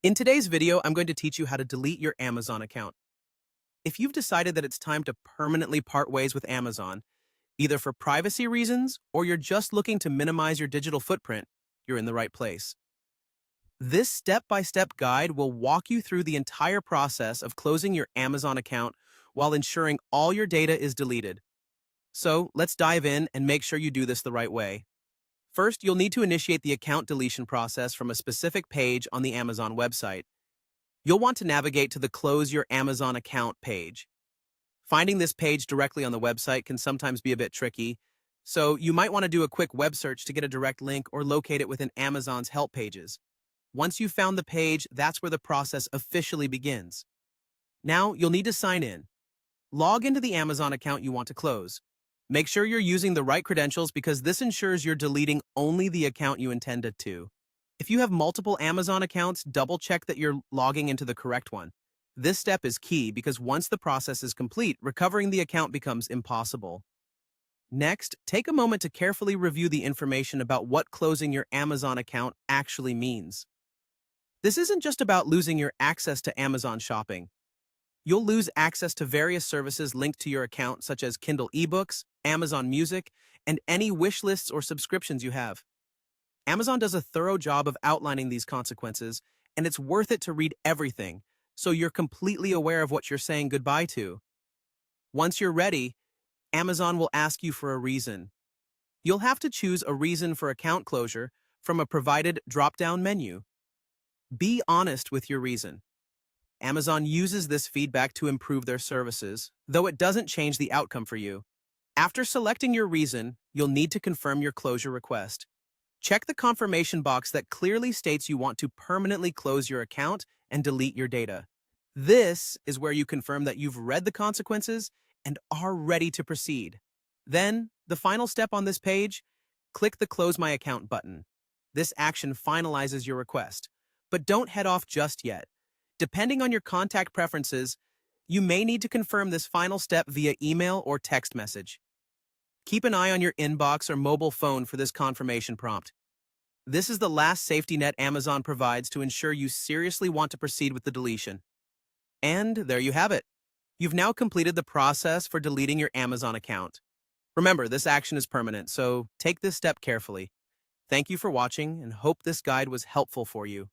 In today's video, I'm going to teach you how to delete your Amazon account. If you've decided that it's time to permanently part ways with Amazon, either for privacy reasons or you're just looking to minimize your digital footprint, you're in the right place. This step-by-step guide will walk you through the entire process of closing your Amazon account while ensuring all your data is deleted. So let's dive in and make sure you do this the right way. First, you'll need to initiate the account deletion process from a specific page on the Amazon website. You'll want to navigate to the Close Your Amazon Account page. Finding this page directly on the website can sometimes be a bit tricky, so you might want to do a quick web search to get a direct link or locate it within Amazon's help pages. Once you've found the page, that's where the process officially begins. Now, you'll need to sign in. Log into the Amazon account you want to close. Make sure you're using the right credentials because this ensures you're deleting only the account you intended to. If you have multiple Amazon accounts, double-check that you're logging into the correct one. This step is key because once the process is complete, recovering the account becomes impossible. Next, take a moment to carefully review the information about what closing your Amazon account actually means. This isn't just about losing your access to Amazon shopping. You'll lose access to various services linked to your account, such as Kindle eBooks, Amazon Music, and any wish lists or subscriptions you have. Amazon does a thorough job of outlining these consequences, and it's worth it to read everything, so you're completely aware of what you're saying goodbye to. Once you're ready, Amazon will ask you for a reason. You'll have to choose a reason for account closure from a provided drop-down menu. Be honest with your reason. Amazon uses this feedback to improve their services, though it doesn't change the outcome for you. After selecting your reason, you'll need to confirm your closure request. Check the confirmation box that clearly states you want to permanently close your account and delete your data. This is where you confirm that you've read the consequences and are ready to proceed. Then, the final step on this page, click the Close My Account button. This action finalizes your request, but don't head off just yet. Depending on your contact preferences, you may need to confirm this final step via email or text message. Keep an eye on your inbox or mobile phone for this confirmation prompt. This is the last safety net Amazon provides to ensure you seriously want to proceed with the deletion. And there you have it. You've now completed the process for deleting your Amazon account. Remember, this action is permanent, so take this step carefully. Thank you for watching and hope this guide was helpful for you.